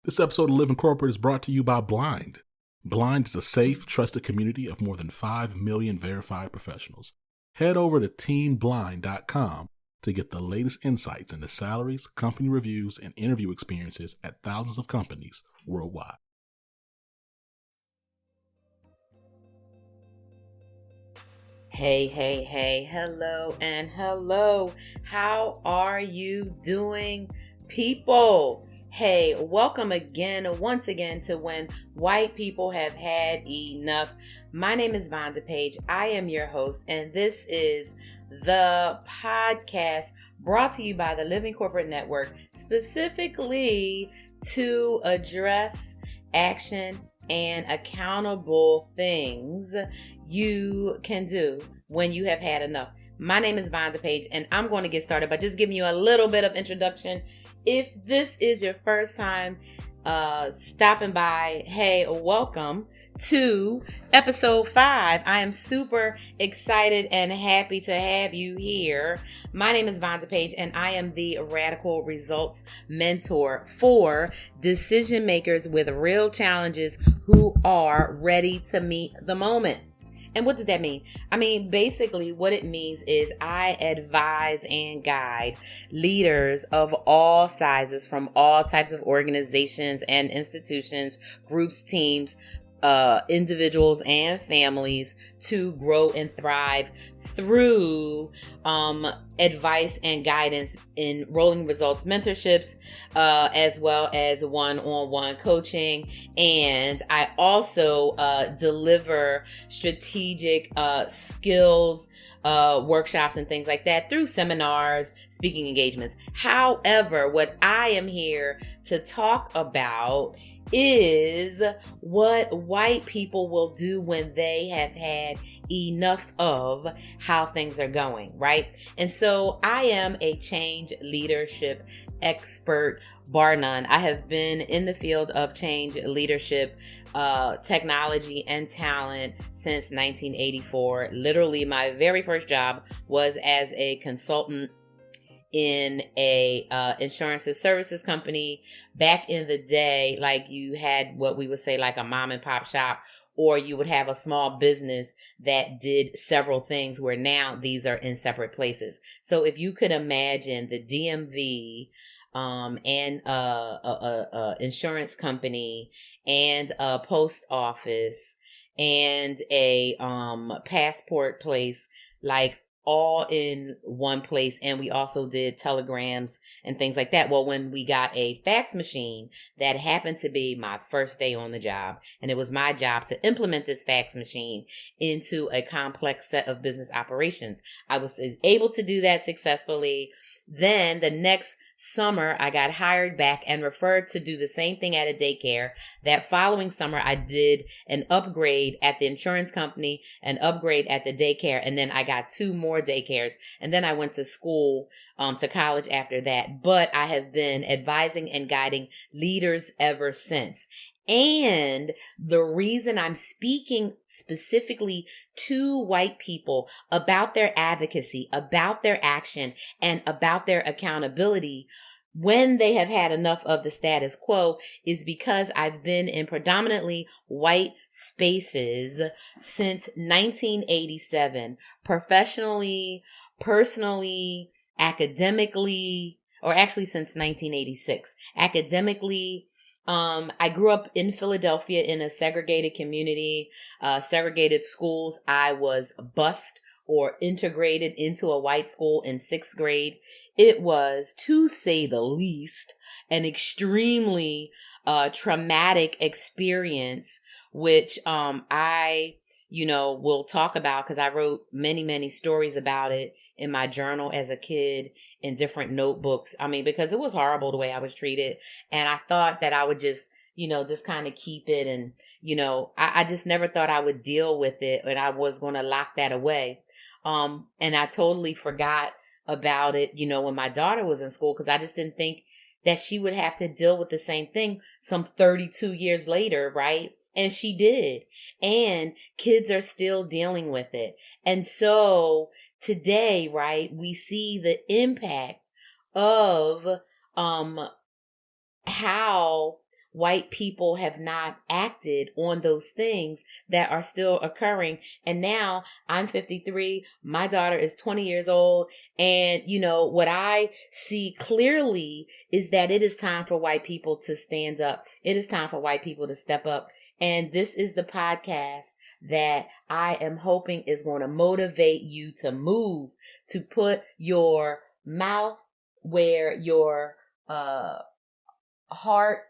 This episode of Living Corporate is brought to you by Blind. Blind is a safe, trusted community of more than 5 million verified professionals. Head over to teamblind.com to get the latest insights into salaries, company reviews, and interview experiences at thousands of companies worldwide. Hey, hello and hello. How are you doing, people? Hey, welcome once again to When White People Have Had Enough. My name is Vonda Page. I am your host, and this is the podcast brought to you by the Living Corporate Network, specifically to address action and accountable things you can do when you have had enough. My name is Vonda Page, and I'm going to get started by just giving you a little bit of introduction. If this is your first time stopping by, hey, welcome to episode 5. I am super excited and happy to have you here. My name is Vonda Page, and I am the Radical Results Mentor for decision makers with real challenges who are ready to meet the moment. And what does that mean? I mean, basically what it means is I advise and guide leaders of all sizes from all types of organizations and institutions, groups, teams, individuals and families to grow and thrive through advice and guidance in rolling results mentorships, as well as one-on-one coaching. And I also deliver strategic skills workshops and things like that through seminars, speaking engagements. However, what I am here to talk about is what white people will do when they have had enough of how things are going, right? And so I am a change leadership expert, bar none. I have been in the field of change leadership, technology and talent since 1984. Literally, my very first job was as a consultant in a insurance and services company. Back in the day, like, you had what we would say like a mom and pop shop, or you would have a small business that did several things, where now these are in separate places. So if you could imagine the DMV and a insurance company and a post office and a passport place, like, all in one place. And we also did telegrams and things like that. Well, when we got a fax machine, that happened to be my first day on the job, and it was my job to implement this fax machine into a complex set of business operations. I was able to do that successfully. Then the next summer, I got hired back and referred to do the same thing at a daycare. That following summer, I did an upgrade at the insurance company, an upgrade at the daycare, and then I got 2 more daycares. And then I went to school, to college after that. But I have been advising and guiding leaders ever since. And the reason I'm speaking specifically to white people about their advocacy, about their action, and about their accountability when they have had enough of the status quo is because I've been in predominantly white spaces since 1987, professionally, personally, academically, or actually since 1986. Academically, I grew up in Philadelphia in a segregated community, segregated schools. I was bused or integrated into a white school in 6th grade. It was, to say the least, an extremely traumatic experience, which I will talk about because I wrote many stories about it in my journal as a kid, in different notebooks. I mean, because it was horrible the way I was treated. And I thought that I would just kind of keep it. And, I just never thought I would deal with it, and I was going to lock that away. And I totally forgot about it, when my daughter was in school, because I just didn't think that she would have to deal with the same thing some 32 years later, right? And she did. And kids are still dealing with it. And so today, right, we see the impact of how white people have not acted on those things that are still occurring. And now I'm 53, my daughter is 20 years old. And, what I see clearly is that it is time for white people to stand up. It is time for white people to step up. And this is the podcast that I am hoping is going to motivate you to move, to put your mouth where your heart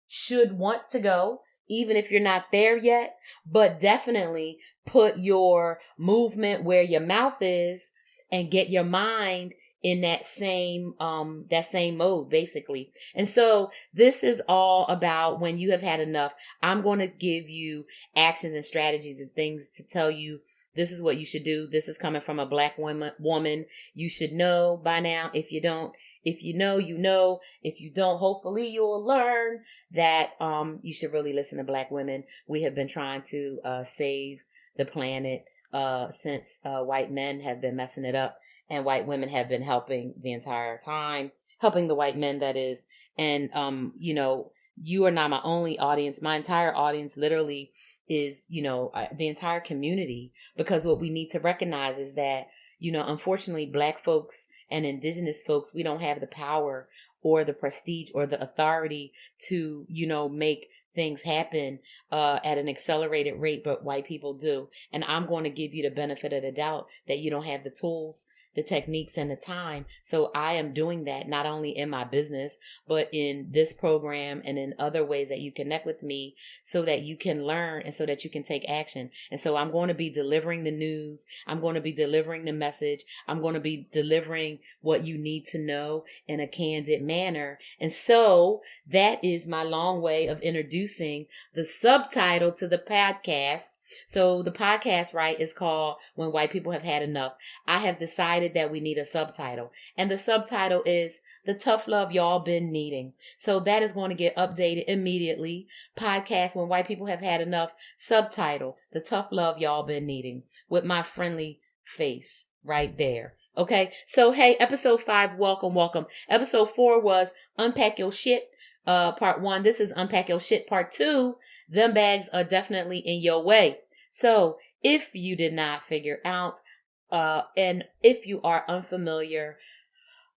should want to go, even if you're not there yet, but definitely put your movement where your mouth is and get your mind in that same mode, basically. And so this is all about when you have had enough. I'm going to give you actions and strategies and things to tell you this is what you should do. This is coming from a Black woman. You should know by now. If you don't, if you know, you know. If you don't, hopefully you'll learn that you should really listen to Black women. We have been trying to save the planet since white men have been messing it up. And white women have been helping the entire time, helping the white men, that is. And, you are not my only audience. My entire audience literally is, the entire community. Because what we need to recognize is that, unfortunately, Black folks and indigenous folks, we don't have the power or the prestige or the authority to, make things happen at an accelerated rate, but white people do. And I'm going to give you the benefit of the doubt that you don't have the tools, the techniques, and the time. So I am doing that not only in my business, but in this program and in other ways that you connect with me so that you can learn and so that you can take action. And so I'm going to be delivering the news. I'm going to be delivering the message. I'm going to be delivering what you need to know in a candid manner. And so that is my long way of introducing the subtitle to the podcast. So the podcast, right, is called When White People Have Had Enough. I have decided that we need a subtitle. And the subtitle is The Tough Love Y'all Been Needing. So that is going to get updated immediately. Podcast When White People Have Had Enough. Subtitle, The Tough Love Y'all Been Needing. With my friendly face right there. Okay, so hey, episode 5, welcome. Episode 4 was Unpack Your Shit, part 1. This is Unpack Your Shit, part 2. Them bags are definitely in your way. So if you did not figure out, and if you are unfamiliar,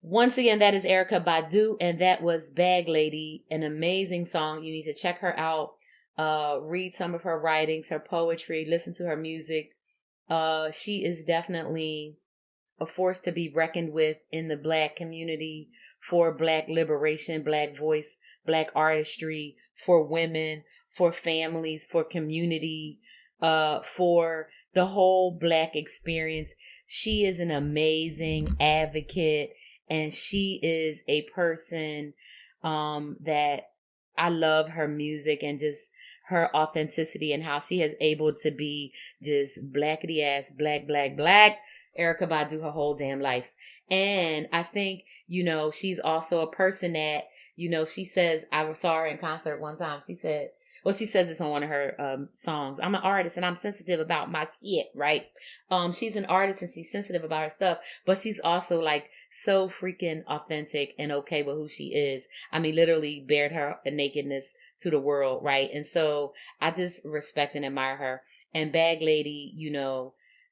once again, that is Erykah Badu, and that was Bag Lady, an amazing song. You need to check her out, read some of her writings, her poetry, listen to her music. She is definitely a force to be reckoned with in the Black community for Black liberation, Black voice, Black artistry, for women, for families, for community, for the whole Black experience. She is an amazing advocate, and she is a person that I love her music and just her authenticity and how she has able to be just blackity ass, black, Erykah Badu her whole damn life. And I think, she's also a person that, she says, I saw her in concert one time. She said, she says this on one of her songs. I'm an artist and I'm sensitive about my shit, right? She's an artist and she's sensitive about her stuff, but she's also like so freaking authentic and okay with who she is. I mean, literally bared her nakedness to the world, right? And so I just respect and admire her. And Bag Lady,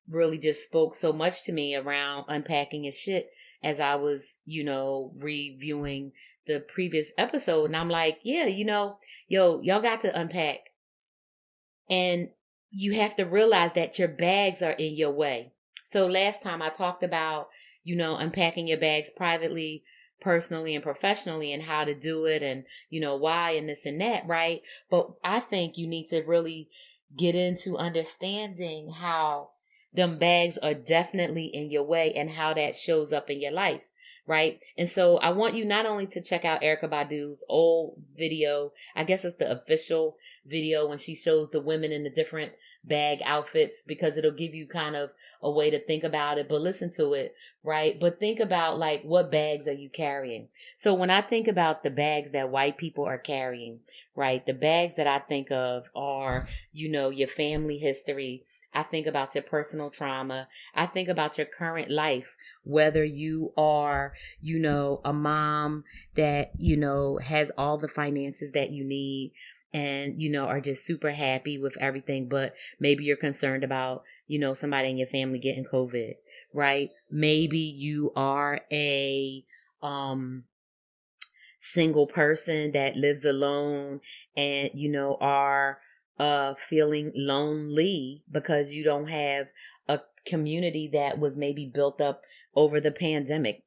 really just spoke so much to me around unpacking his shit as I was, reviewing the previous episode. And I'm like, yeah, y'all got to unpack. And you have to realize that your bags are in your way. So last time I talked about, unpacking your bags privately, personally, and professionally, and how to do it and, why and this and that, right? But I think you need to really get into understanding how them bags are definitely in your way and how that shows up in your life. Right. And so I want you not only to check out Erykah Badu's old video, I guess it's the official video when she shows the women in the different bag outfits, because it'll give you kind of a way to think about it, but listen to it. Right. But think about like, what bags are you carrying? So when I think about the bags that white people are carrying, right, the bags that I think of are, your family history. I think about your personal trauma. I think about your current life. whether you are, a mom that, has all the finances that you need and, are just super happy with everything, but maybe you're concerned about, somebody in your family getting COVID, right? Maybe you are a, single person that lives alone and, are feeling lonely because you don't have a community that was maybe built up over the pandemic.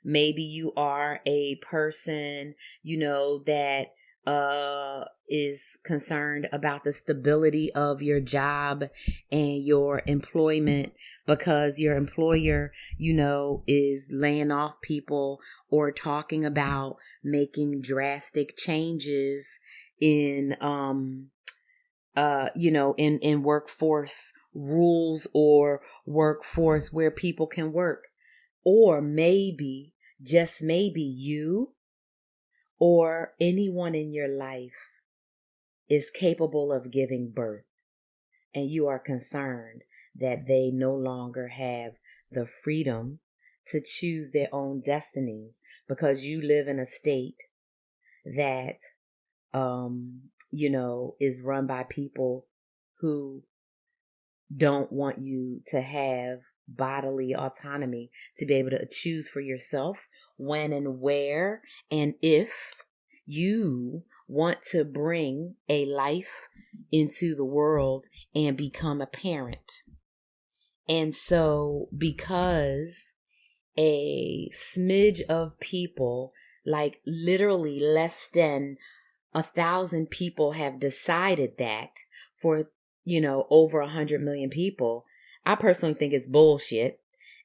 Maybe you are a person, that is concerned about the stability of your job and your employment because your employer, is laying off people or talking about making drastic changes in in workforce rules or workforce where people can work. Or maybe, just maybe, you or anyone in your life is capable of giving birth, and you are concerned that they no longer have the freedom to choose their own destinies because you live in a state that is run by people who don't want you to have bodily autonomy to be able to choose for yourself when and where and if you want to bring a life into the world and become a parent. And so because a smidge of people, like literally less than 1,000 people have decided that for, over 100 million people, I personally think it's bullshit.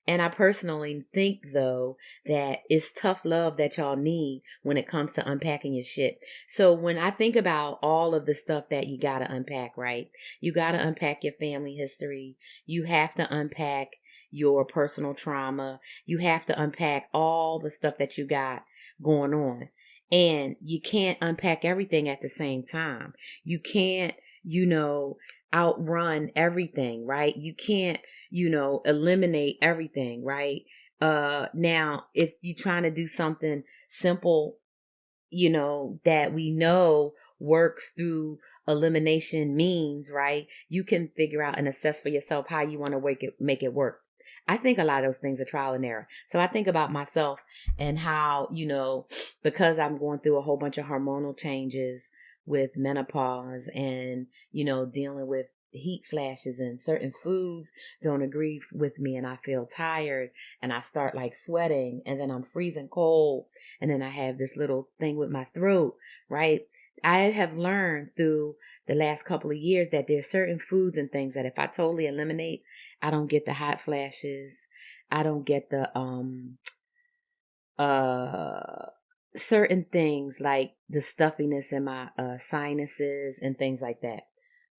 And I personally think, though, that it's tough love that y'all need when it comes to unpacking your shit. So when I think about all of the stuff that you got to unpack, right? You got to unpack your family history. You have to unpack your personal trauma. You have to unpack all the stuff that you got going on. And you can't unpack everything at the same time. You can't, outrun everything, right? You can't, eliminate everything, right? Now, if you're trying to do something simple, that we know works through elimination means, right? You can figure out and assess for yourself how you want to make it work. I think a lot of those things are trial and error. So I think about myself and how, because I'm going through a whole bunch of hormonal changes with menopause and, dealing with heat flashes and certain foods don't agree with me and I feel tired and I start like sweating and then I'm freezing cold and then I have this little thing with my throat, right? I have learned through the last couple of years that there's certain foods and things that if I totally eliminate, I don't get the hot flashes. I don't get the certain things like the stuffiness in my sinuses and things like that.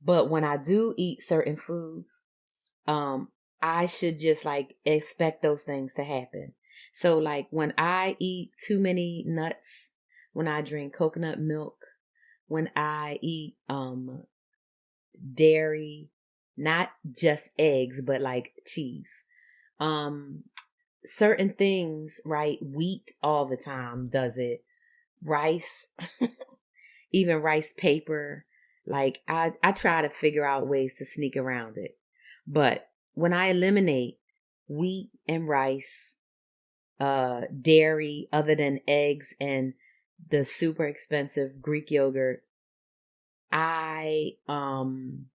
But when I do eat certain foods, I should just like expect those things to happen. So like when I eat too many nuts, when I drink coconut milk, when I eat dairy, not just eggs, but like cheese. Certain things, right? Wheat all the time does it. Rice, even rice paper. Like I try to figure out ways to sneak around it. But when I eliminate wheat and rice, dairy other than eggs and the super expensive Greek yogurt, and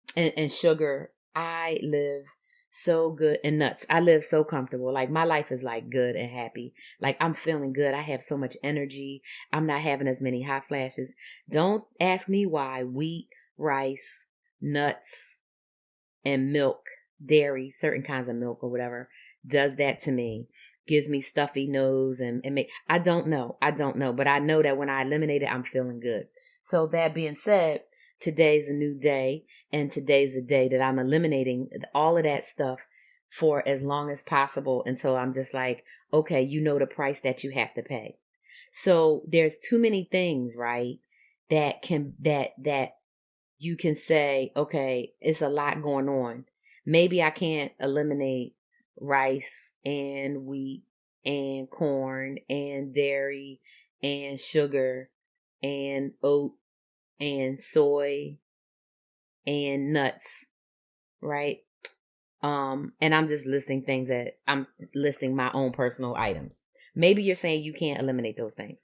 sugar, I live so good, and nuts. I live so comfortable. Like my life is like good and happy. Like I'm feeling good. I have so much energy. I'm not having as many hot flashes. Don't ask me why wheat, rice, nuts, and milk, dairy, certain kinds of milk or whatever does that to me. Gives me stuffy nose and make, I don't know. But I know that when I eliminate it, I'm feeling good. So that being said, today's a new day, and today's a day that I'm eliminating all of that stuff for as long as possible until I'm just like, okay, the price that you have to pay. So there's too many things, right? That you can say, okay, it's a lot going on. Maybe I can't eliminate rice and wheat and corn and dairy and sugar and oat and soy and nuts, right? And I'm just listing things that I'm listing my own personal items. Maybe you're saying you can't eliminate those things.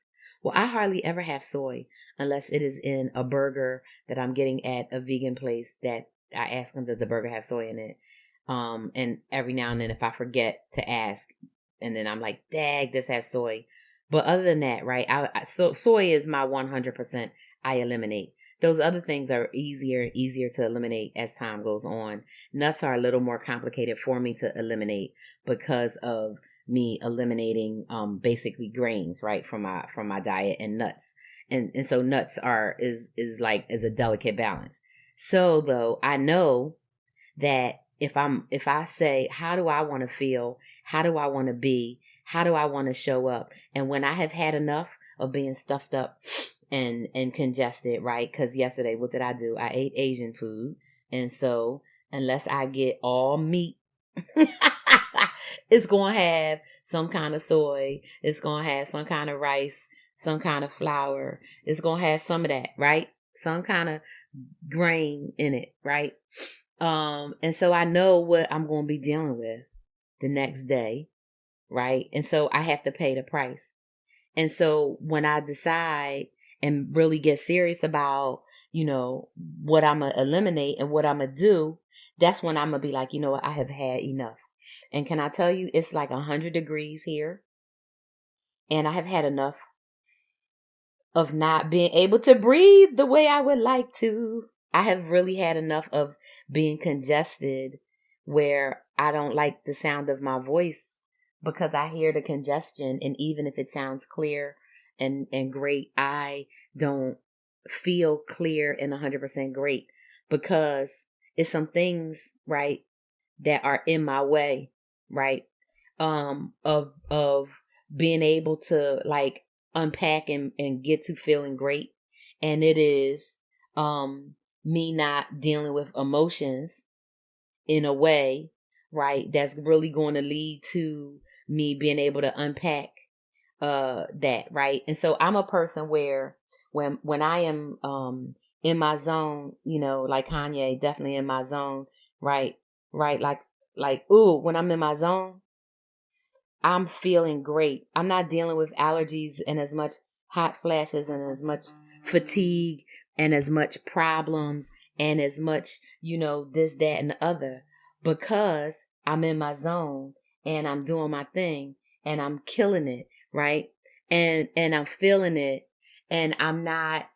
Well, I hardly ever have soy unless it is in a burger that I'm getting at a vegan place that I ask them, does the burger have soy in it? And every now and then if I forget to ask, and then I'm like, dag, this has soy. But other than that, right, so soy is my 100% I eliminate. Those other things are easier to eliminate as time goes on. Nuts are a little more complicated for me to eliminate because of me eliminating basically grains, right, from my diet, and nuts. And so nuts is a delicate balance. So though I know that if I say, how do I want to feel? How do I want to be? How do I want to show up? And when I have had enough of being stuffed up and congested, right? Because yesterday, what did I do? I ate Asian food. And so unless I get all meat, it's going to have some kind of soy. It's going to have some kind of rice, some kind of flour. It's going to have some of that, right? Some kind of grain in it, right? And so I know what I'm going to be dealing with the next day, right? And so I have to pay the price. And so when I decide and really get serious about, what I'm going to eliminate and what I'm going to do, that's when I'm going to be like, you know what, I have had enough. And can I tell you, it's like 100 degrees here. And I have had enough of not being able to breathe the way I would like to. I have really had enough of being congested where I don't like the sound of my voice because I hear the congestion. And even if it sounds clear and great, I don't feel clear and 100% great because it's some things, right, that are in my way, right, of being able to like unpack and get to feeling great. And it is me not dealing with emotions in a way, right, that's really going to lead to me being able to unpack that, right? And so I'm a person where when I am in my zone, like Kanye, definitely in my zone, right, like ooh, when I'm in my zone, I'm feeling great. I'm not dealing with allergies and as much hot flashes and as much fatigue and as much problems and as much, this, that, and the other, because I'm in my zone and I'm doing my thing and I'm killing it, right? And I'm feeling it, and I'm not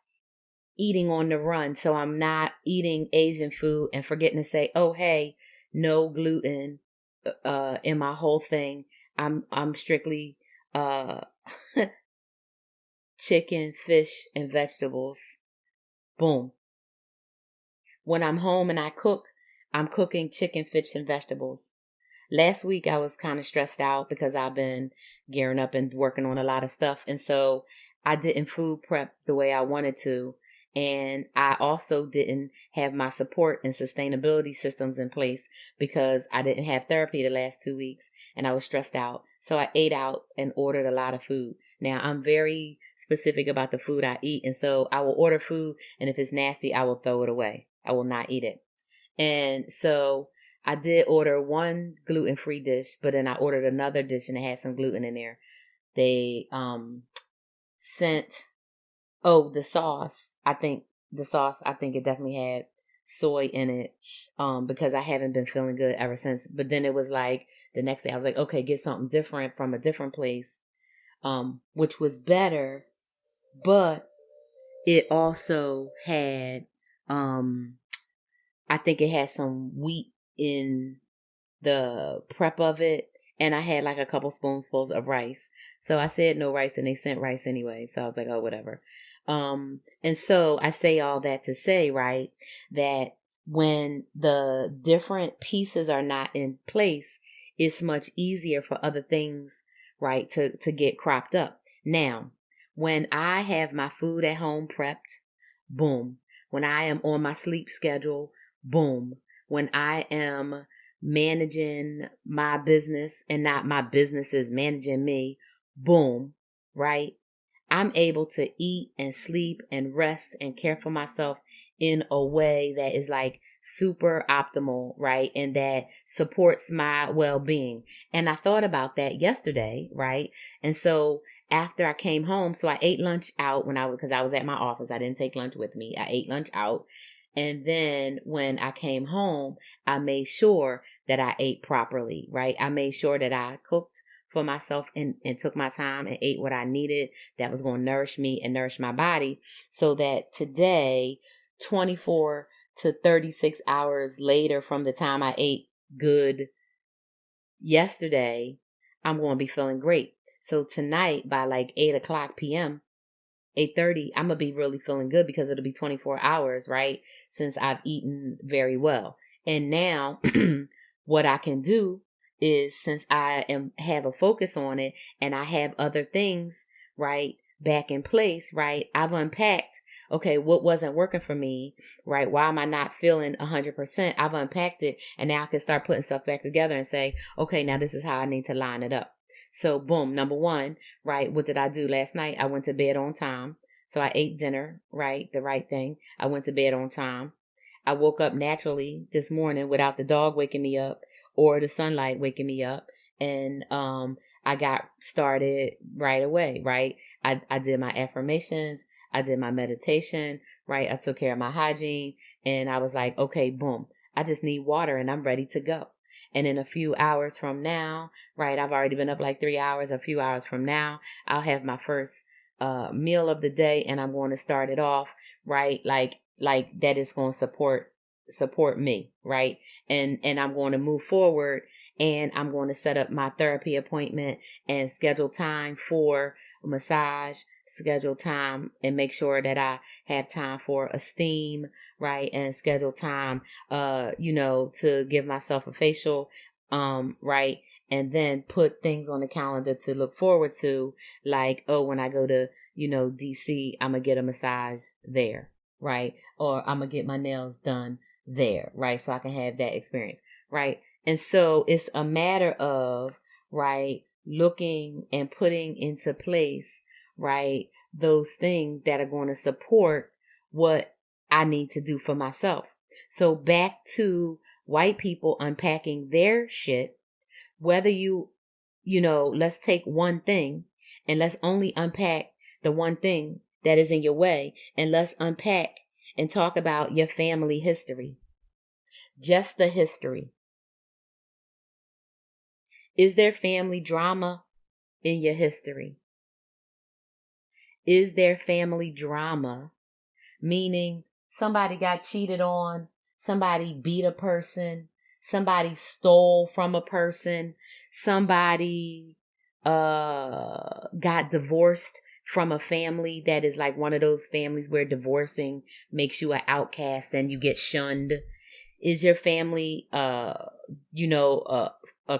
eating on the run. So I'm not eating Asian food and forgetting to say, oh, hey, no gluten in my whole thing. I'm strictly chicken, fish, and vegetables. Boom. When I'm home and I cook, I'm cooking chicken, fish, and vegetables. Last week I was kind of stressed out because I've been gearing up and working on a lot of stuff. And so I didn't food prep the way I wanted to. And I also didn't have my support and sustainability systems in place because I didn't have therapy the last 2 weeks and I was stressed out. So I ate out and ordered a lot of food. Now I'm very specific about the food I eat. And so I will order food, and if it's nasty, I will throw it away. I will not eat it. And so I did order one gluten-free dish, but then I ordered another dish and it had some gluten in there. They sent the sauce. I think it definitely had soy in it because I haven't been feeling good ever since. But then it was like the next day I was like, okay, get something different from a different place, which was better, but it also had I think it had some wheat in the prep of it, and I had like a couple spoonfuls of rice. So I said no rice, and they sent rice anyway. So I was like, oh, whatever. And so I say all that to say, right, that when the different pieces are not in place, it's much easier for other things, right, to get cropped up. Now, when I have my food at home prepped, boom. When I am on my sleep schedule, boom. When I am managing my business and not my business is managing me. Boom, right? I'm able to eat and sleep and rest and care for myself in a way that is like super optimal, right? And that supports my well-being. And I thought about that yesterday, right? And so after I came home, so I ate lunch out because I was at my office. I didn't take lunch with me. I ate lunch out. And then when I came home, I made sure that I ate properly, right? I made sure that I cooked for myself and took my time and ate what I needed that was going to nourish me and nourish my body, so that today, 24 to 36 hours later from the time I ate good yesterday, I'm going to be feeling great. So tonight by like 8 o'clock p.m., 8:30, I'm going to be really feeling good because it'll be 24 hours, right? Since I've eaten very well. And now what I can do is, since have a focus on it and I have other things, right, back in place, right? I've unpacked, okay, what wasn't working for me, right? Why am I not feeling 100%? I've unpacked it, and now I can start putting stuff back together and say, okay, now this is how I need to line it up. So boom, number one, right? What did I do last night? I went to bed on time. So I ate dinner, right? The right thing. I went to bed on time. I woke up naturally this morning without the dog waking me up or the sunlight waking me up. And I got started right away, right? I did my affirmations. I did my meditation, right? I took care of my hygiene, and I was like, okay, boom. I just need water and I'm ready to go. And in a few hours from now, right, I've already been up like 3 hours. A few hours from now, I'll have my first meal of the day, and I'm going to start it off, right, like that is going to support me, right, and I'm going to move forward, and I'm going to set up my therapy appointment and schedule time for a massage, schedule time and make sure that I have time for a steam, right, and schedule time to give myself a facial, right, and then put things on the calendar to look forward to, like, oh, when I go to DC, I'm gonna get a massage there, right, or I'm gonna get my nails done there, right, so I can have that experience, right. And so it's a matter of, right, looking and putting into place, right, those things that are going to support what I need to do for myself. So back to white people unpacking their shit, whether let's take one thing and let's only unpack the one thing that is in your way, and let's unpack and talk about your family history. Just the history. Is there family drama in your history? Is there family drama? Meaning somebody got cheated on, somebody beat a person, somebody stole from a person, somebody got divorced from a family that is like one of those families where divorcing makes you an outcast and you get shunned. Is your family a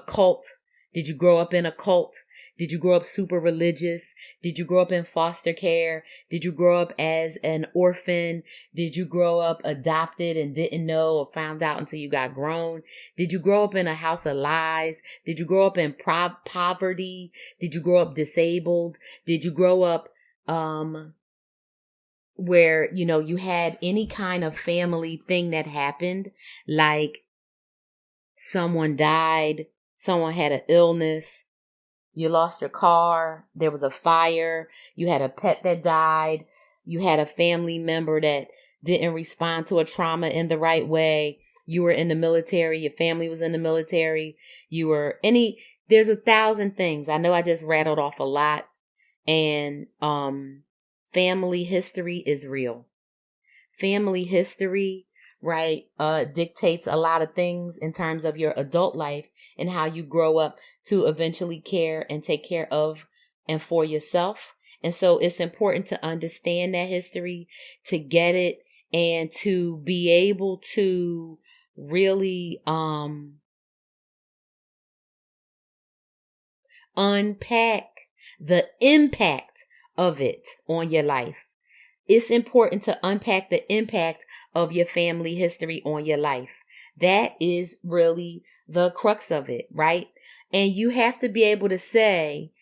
cult? Did you grow up in a cult? Did you grow up super religious? Did you grow up in foster care? Did you grow up as an orphan? Did you grow up adopted and didn't know or found out until you got grown? Did you grow up in a house of lies? Did you grow up in poverty? Did you grow up disabled? Did you grow up where, you had any kind of family thing that happened, like someone died, someone had an illness, you lost your car, there was a fire, you had a pet that died, you had a family member that didn't respond to a trauma in the right way, you were in the military, your family was in the military, there's 1,000 things. I know I just rattled off a lot, and family history is real. Family history, right, dictates a lot of things in terms of your adult life and how you grow up to eventually care and take care of and for yourself. And so it's important to understand that history, to get it, and to be able to really unpack the impact of it on your life. It's important to unpack the impact of your family history on your life. That is really the crux of it, right? And you have to be able to say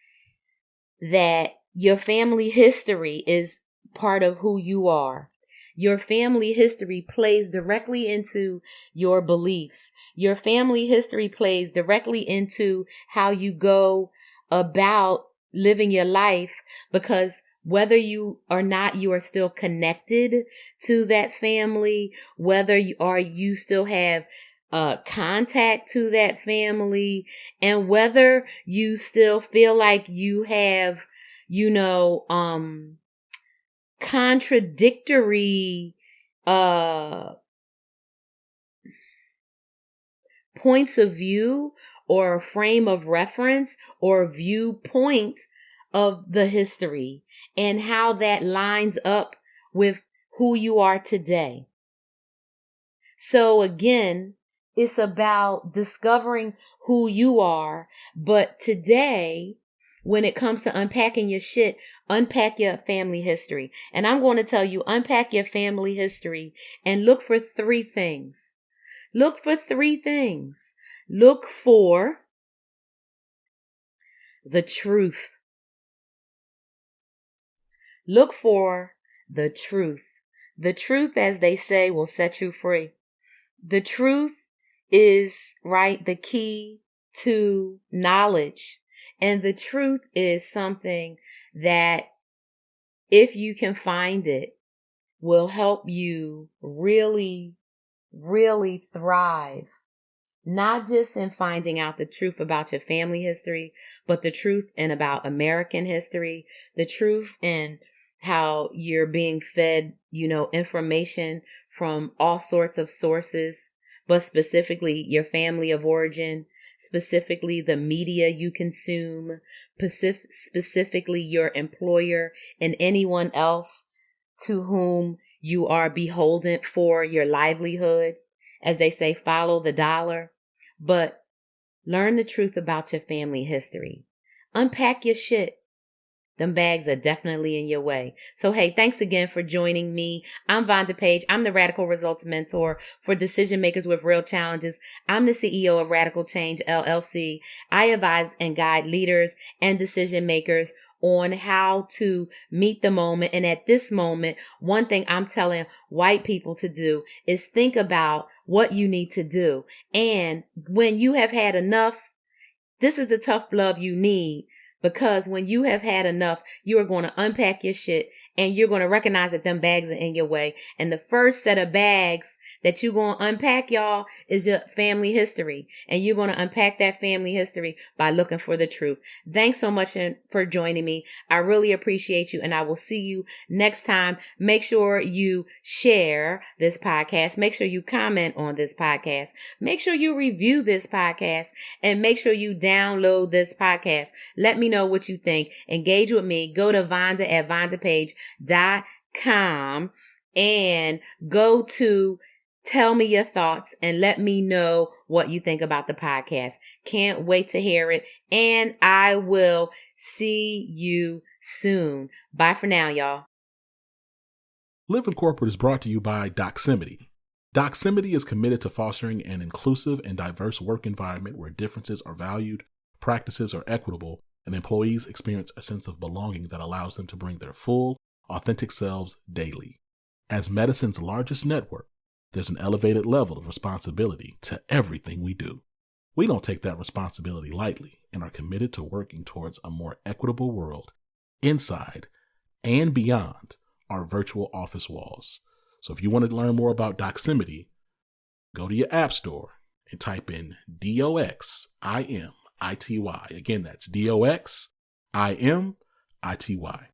that your family history is part of who you are. Your family history plays directly into your beliefs. Your family history plays directly into how you go about living your life, because whether you or not, you are still connected to that family, whether you still have contact to that family, and whether you still feel like you have, contradictory points of view or a frame of reference or viewpoint of the history, and how that lines up with who you are today. So again, it's about discovering who you are. But today, when it comes to unpacking your shit, unpack your family history. And I'm going to tell you, unpack your family history and look for 3 things. Look for 3 things. Look for the truth. Look for the truth. The truth, as they say, will set you free. The truth is, right, the key to knowledge. And the truth is something that, if you can find it, will help you really, really thrive. Not just in finding out the truth about your family history, but the truth in about American history, the truth in how you're being fed, information from all sorts of sources, but specifically your family of origin, specifically the media you consume, specifically your employer and anyone else to whom you are beholden for your livelihood. As they say, follow the dollar. But learn the truth about your family history. Unpack your shit. Them bags are definitely in your way. So, hey, thanks again for joining me. I'm Vonda Page. I'm the Radical Results Mentor for decision makers with real challenges. I'm the CEO of Radical Change LLC. I advise and guide leaders and decision makers on how to meet the moment. And at this moment, one thing I'm telling white people to do is think about what you need to do. And when you have had enough, this is the tough love you need. Because when you have had enough, you are going to unpack your shit and you're going to recognize that them bags are in your way. And the first set of bags that you're going to unpack, y'all, is your family history. And you're going to unpack that family history by looking for the truth. Thanks so much for joining me. I really appreciate you, and I will see you next time. Make sure you share this podcast. Make sure you comment on this podcast. Make sure you review this podcast, and make sure you download this podcast. Let me know what you think. Engage with me. Go to Vonda at VondaPage.com and go to tell me your thoughts and let me know what you think about the podcast. Can't wait to hear it. And I will see you soon. Bye for now, y'all. Live in Corporate is brought to you by Doximity. Doximity is committed to fostering an inclusive and diverse work environment where differences are valued, practices are equitable, and employees experience a sense of belonging that allows them to bring their full, authentic selves daily. As medicine's largest network, there's an elevated level of responsibility to everything we do. We don't take that responsibility lightly and are committed to working towards a more equitable world inside and beyond our virtual office walls. So if you want to learn more about Doximity, go to your app store and type in DOXIMITY. Again, that's DOXIMITY.